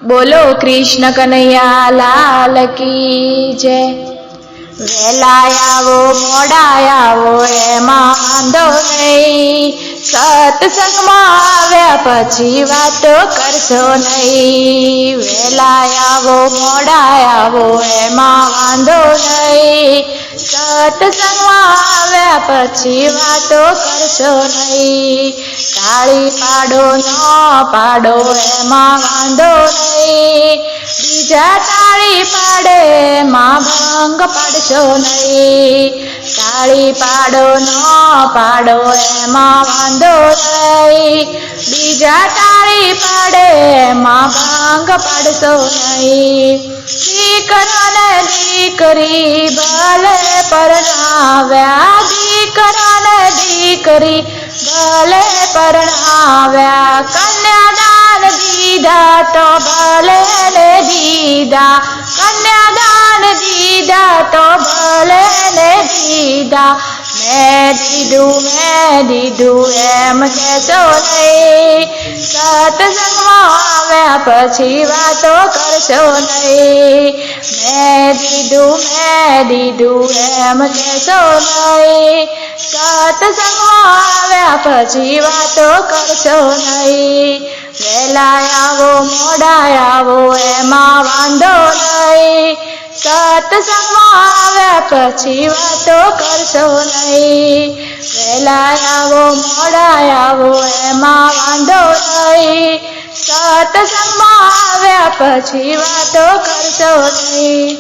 બોલો કૃષ્ણ કનૈયા લાલ કી જય। વહેલા આવો મોડા આવો એમાં વાંધો નહીં, સત્સંગમાં આવ્યા પછી વાતો કરશો નહીં। વહેલા આવો મોડા આવો એમાં વાંધો નહીં, સત્સંગમાં આવ્યા પછી વાતો કરશો નહીં। તાળી પાડો ન પાડો એમાં વાંધો નહીં, બીજા તાળી પાડે એમાં ભંગ પાડશો નહીં। તાળી પાડો ન પાડો એમાં વાંધો નહીં, બીજા તાળી પાડે એમાં ભંગ પાડશો નહીં। દીકરો ને દીકરી ભલે પરણાવ્યા, દીકરો ને દીકરી ભલે પરણાવ્યા, કન્યાદાન દીધા તો ભલે ને દીધા, કન્યાદાન દીધા તો ભલે ને દીધા। મેં દીધું એમ કહેશો નહીં, સત્સંગમાં આવ્યા પછી વાતો કરશો નહીં। મેં દીધું એમ કહેશો નહીં, સત્સંગમાં આવ્યા પછી વાતો કરશો નહીં। વહેલા આવો મોડા આવો એમાં વાંધો નહીં, સત્સંગમાં આવ્યા પછી વાતો કરશો નહીં। વહેલા આવો મોડા આવો એમાં વાંધો નહીં, સત્સંગમાં આવ્યા પછી વાતો કરશો નહીં।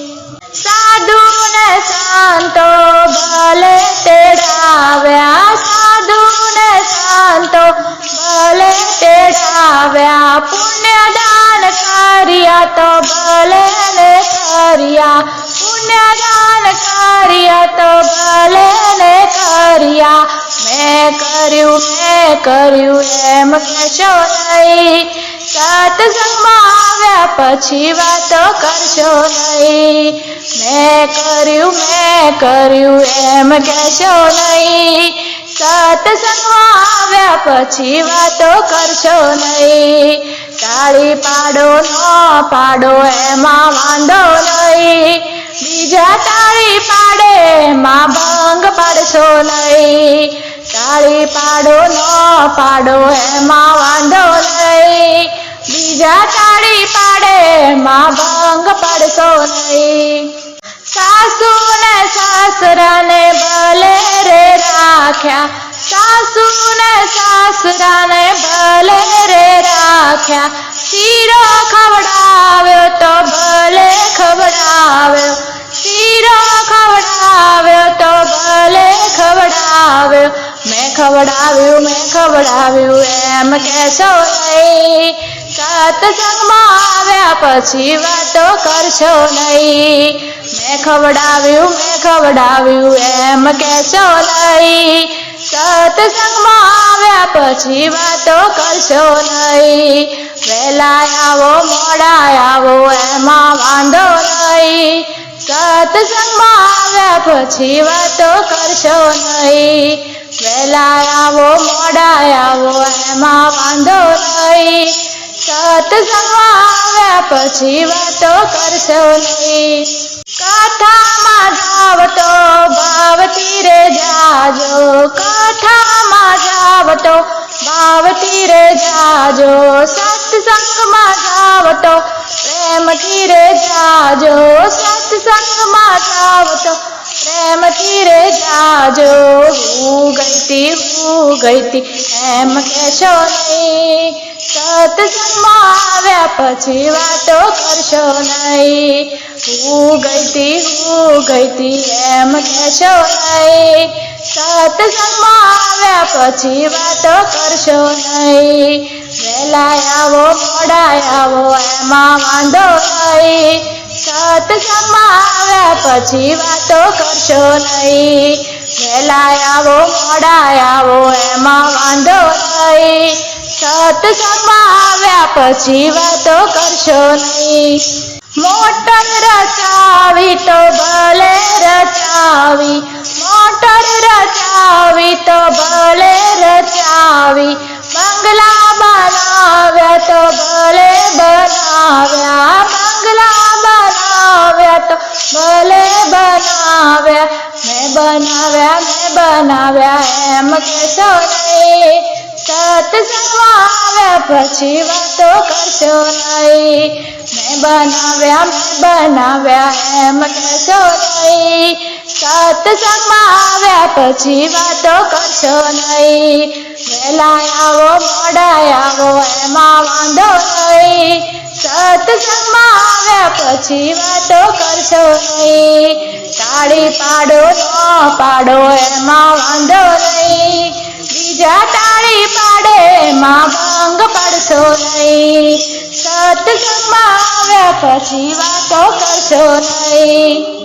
સાધુ ને સંતો ભલે તેડાવ્યા, સાધુ ને સંતો ભલે તેડાવ્યા, પુણ્યદાન કર્યા તો ભલે ને કર્યા, પુણ્યદાન કર્યા તો ભલે ને કર્યા। મેં કર્યું એમ કહેશો નહીં, સત્સંગમાં આવ્યા પછી વાતો કરશો નહીં। મેં કર્યું એમ કહેશો નહીં, સત્સંગમાં આવ્યા પછી વાતો કરશો નહીં। તાળી પાડો ન પાડો એમાં વાંધો નહીં, બીજા તાળી પાડે એમાં ભંગ પાડશો નહીં। તાળી પાડો ન પાડો એમાં વાંધો નહીં, બીજા તાળી પાડે એમાં ભંગ પાડશો નહીં। સાસુ ને સાસરાને ભલે રે રાખ્યા, સાસુ ને સાસરાને ભલે રે રાખ્યા, શીરો ખવડાવ્યો તો ભલે ખવડાવ્યો, શીરો ખવડાવ્યો તો ભલે ખવડાવ્યો। મેં ખવડાવ્યું એમ કહેશો નહીં, સત્સંગમાં આવ્યા પછી વાતો કરશો નહીં। મેં ખવડાવ્યું એમ કહેશો નહીં, સત્સંગમાં આવ્યા પછી વાતો કરશો નહીં। વહેલા આવો મોડા આવો એમાં વાંધો નહીં, સત્સંગમાં આવ્યા પછી વાતો કરશો નહીં। વહેલા આવો મોડા આવો એમાં વાંધો નહીં, સત્સંગમાં આવ્યા પછી વાતો કરશો નહીં। કથામાં જાવ તો ભાવથી રે જાજો, કથામાં જાવ તો ભાવથી રે જાજો, સત્સંગમાં જાવ તો પ્રેમથી રે જાજો, સત્સંગમાં જાવ તો પ્રેમથી રે જાજો। હું ગઈ તી એમ કહેશો નહીં, સત્સંગમાં આવ્યા પછી વાતો કરશો નહીં। હું ગઈ તી એમ કહેશો નહીં, સત્સંગમાં આવ્યા પછી વાતો કરશો નહીં। વહેલા આવો મોડા આવો એમાં વાંધો નહીં, સત્સંગમાં આવ્યા પછી વાતો કરશો નહીં। વહેલા આવો મોડા આવો એમાં વાંધો નહીં, સત્સંગમાં આવ્યા પછી વાતો કરશો નહીં। મોટર રચાવી તો ભલે રચાવી, મોટર રચાવી તો ભલે રચાવી, બંગલા બનાવ્યા તો ભલે બનાવ્યા, બનાવ્યા બંગલા બનાવ્યા તો ભલે બનાવ્યા મેં બનાવ્યા એમ કહેશો નહીં સત્સંગમાં આવ્યા પછી વાતો કરશો નહીં મેં બનાવ્યા એમ કહેશો નહીં સત્સંગમાં આવ્યા પછી વાતો કરશો નહીં વહેલા આવો મોડા આવો એમાં વાંધો નહીં સત્સંગમાં આવ્યા પછી વાતો કરશો નહીં તાળી પાડો ન પાડો એમાં વાંધો નહીં બીજા તાળી પાડે એમાં ભંગ પડશો નહીં સત્સંગમાં આવ્યા પછી વાતો કરશો નહીં